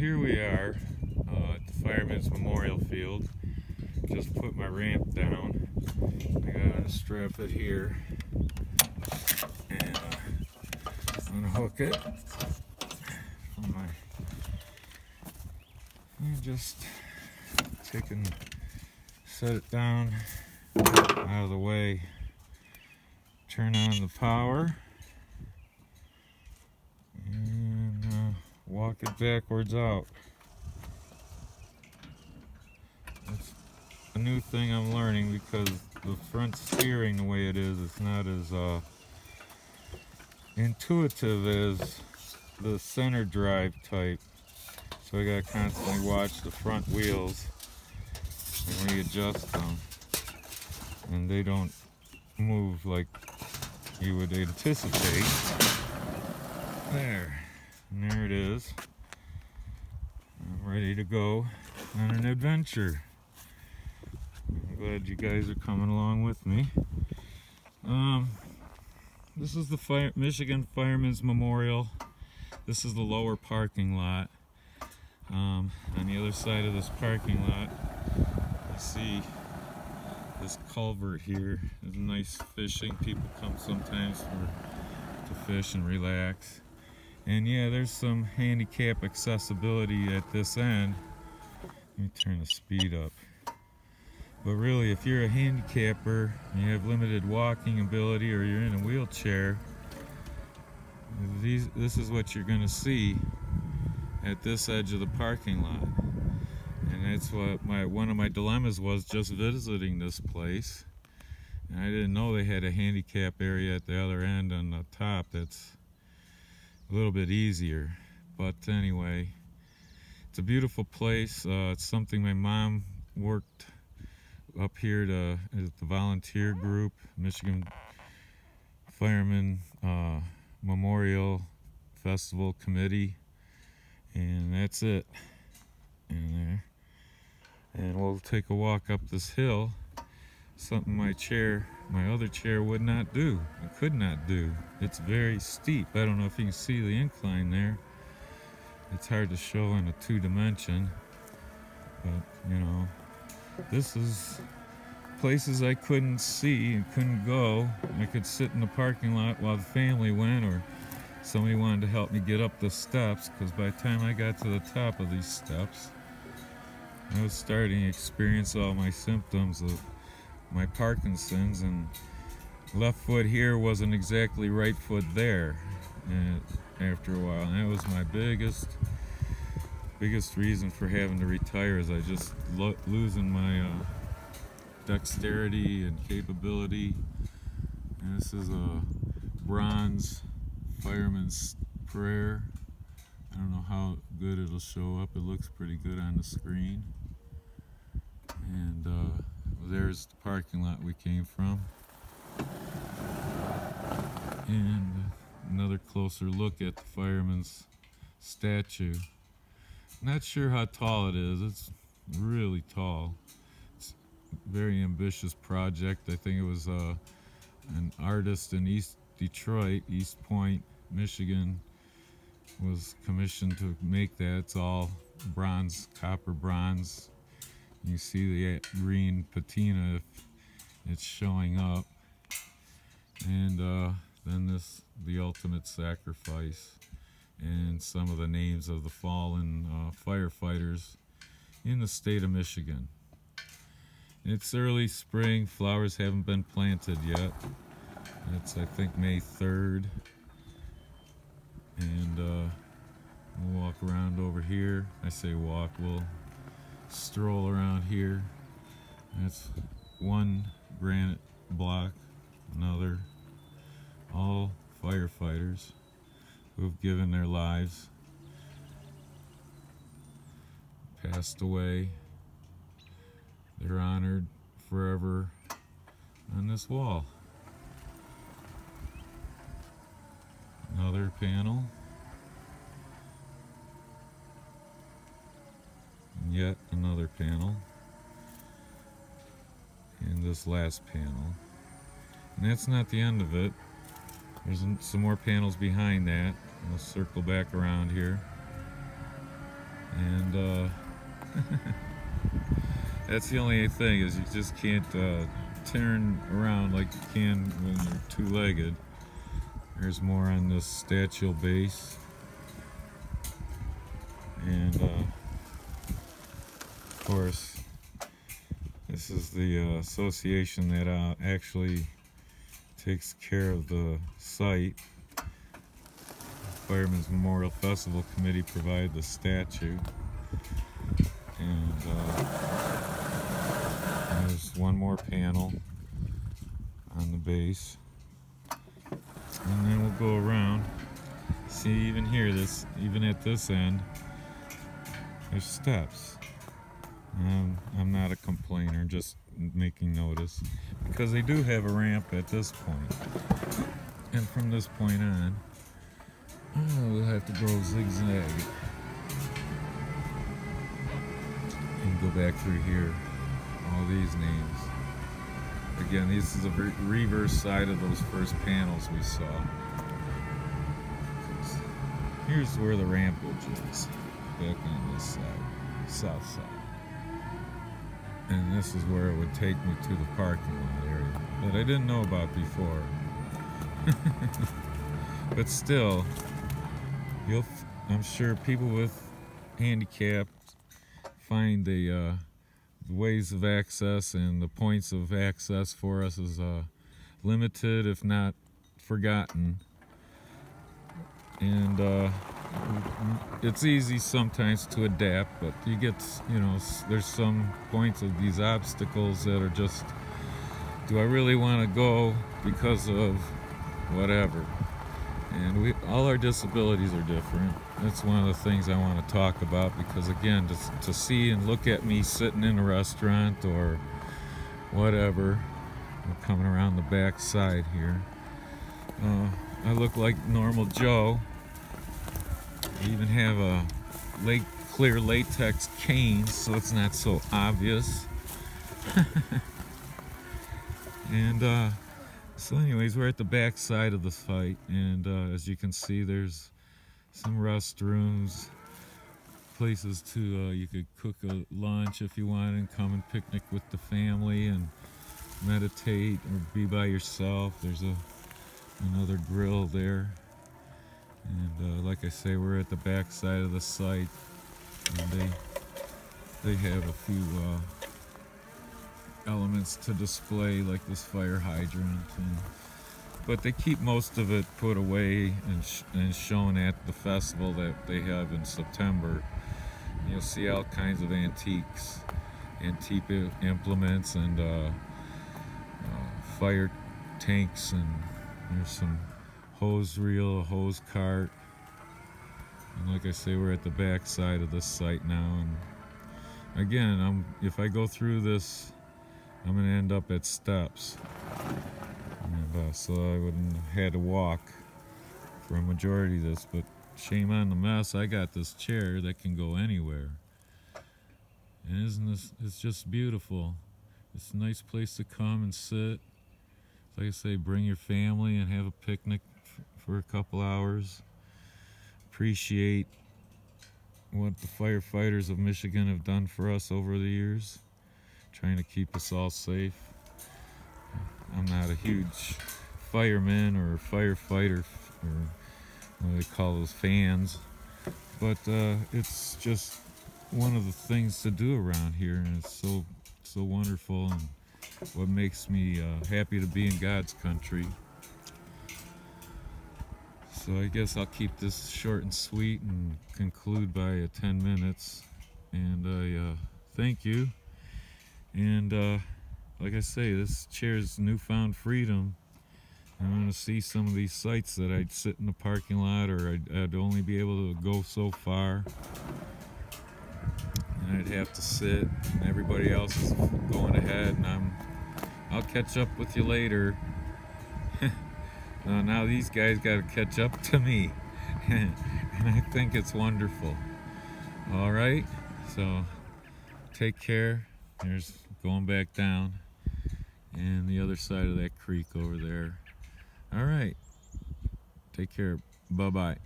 here we are at the Firemen's Memorial Field. Just put my ramp down. I gotta strap it here and unhook it from my. And just set it down out of the way. Turn on the power and walk it backwards out. That's a new thing I'm learning because the front steering, the way it is, it's not as intuitive as the center drive type. So I gotta constantly watch the front wheels and readjust them, and they don't move like you would anticipate. There, and there it is. I'm ready to go on an adventure. I'm glad you guys are coming along with me. This is the Michigan Firemen's Memorial. This is the lower parking lot. On the other side of this parking lot, you see this culvert here. There's nice fishing. People come sometimes to fish and relax. And yeah, there's some handicap accessibility at this end. Let me turn the speed up. But really, if you're a handicapper and you have limited walking ability, or you're in a wheelchair, this is what you're going to see at this edge of the parking lot. And that's what one of my dilemmas was just visiting this place. And I didn't know they had a handicap area at the other end on the top. That's a little bit easier. But anyway, it's a beautiful place. It's something my mom worked up here at the volunteer group, Michigan Firemen Memorial Festival Committee. And that's it. And there. And we'll take a walk up this hill. Something my other chair would not do. It could not do. It's very steep. I don't know if you can see the incline there. It's hard to show in a 2-dimension. But, you know, this is places I couldn't see and couldn't go. I could sit in the parking lot while the family went, or somebody wanted to help me get up the steps, because by the time I got to the top of these steps, I was starting to experience all my symptoms of my Parkinson's, and left foot here wasn't exactly right foot there after a while. And that was my biggest reason for having to retire, is I just losing my dexterity and capability. And this is a bronze fireman's prayer. I don't know how good it'll show up. It looks pretty good on the screen. And there's the parking lot we came from. And another closer look at the fireman's statue. Not sure how tall it is. It's really tall. It's a very ambitious project. I think it was an artist in East Detroit, East Point, Michigan, was commissioned to make that. It's all bronze, copper bronze. You see the green patina if it's showing up. And then the ultimate sacrifice, and some of the names of the fallen firefighters in the state of Michigan. It's early spring. Flowers haven't been planted yet. It's, I think, May 3rd. And we'll walk around over here. I say walk, we'll stroll around here. That's one granite block, another. All firefighters who have given their lives, passed away. They're honored forever on this wall. Another panel. And yet another panel. And this last panel. And that's not the end of it. There's some more panels behind that. We'll circle back around here. And that's the only thing, is you just can't turn around like you can when you're two-legged. There's more on this statue base. And of course, this is the association that actually takes care of the site. Firemen's Memorial Festival Committee provided the statue. And there's one more panel on the base. And then we'll go around. See, even here, even at this end, there's steps. I'm not a complainer, just making notice, because they do have a ramp at this point. And from this point on, we'll have to go zigzag and go back through here. All these names. Again, this is a reverse side of those first panels we saw. Here's where the rampage is, back on this side, south side. And this is where it would take me to the parking lot area that I didn't know about before. But still, I'm sure people with handicap find the ways of access and the points of access for us is limited, if not forgotten. And it's easy sometimes to adapt, but you get, there's some points of these obstacles that are just, do I really want to go because of whatever? And all our disabilities are different. That's one of the things I want to talk about, because again, to see and look at me sitting in a restaurant or whatever, I'm coming around the back side here, I look like normal Joe. I even have a clear latex cane, so it's not so obvious. And so anyways, we're at the back side of the site, and as you can see, there's some restrooms, places to, you could cook a lunch if you want and come and picnic with the family and meditate or be by yourself. There's another grill there. And like I say, we're at the back side of the site, and they have a few elements to display, like this fire hydrant, but they keep most of it put away and shown at the festival that they have in September. You'll see all kinds of antique implements and fire tanks, and there's some hose reel, a hose cart. And like I say, we're at the back side of this site now, and again, if I go through this, I'm going to end up at steps, and so I wouldn't have had to walk for a majority of this, but shame on the mess. I got this chair that can go anywhere, and isn't this, it's just beautiful. It's a nice place to come and sit. Like I say, bring your family and have a picnic for a couple hours. Appreciate what the firefighters of Michigan have done for us over the years, trying to keep us all safe. I'm not a huge fireman or firefighter, or what they call those fans, but it's just one of the things to do around here, and it's so wonderful, and what makes me happy to be in God's country. So I guess I'll keep this short and sweet and conclude by 10 minutes. And I thank you. And like I say, this chair's newfound freedom. I want to see some of these sites that I'd sit in the parking lot, or I'd only be able to go so far. And I'd have to sit, and everybody else is going ahead, and I'll catch up with you later. Now these guys got to catch up to me, and I think it's wonderful. All right, so take care. There's going back down, and the other side of that creek over there. All right, take care. Bye-bye.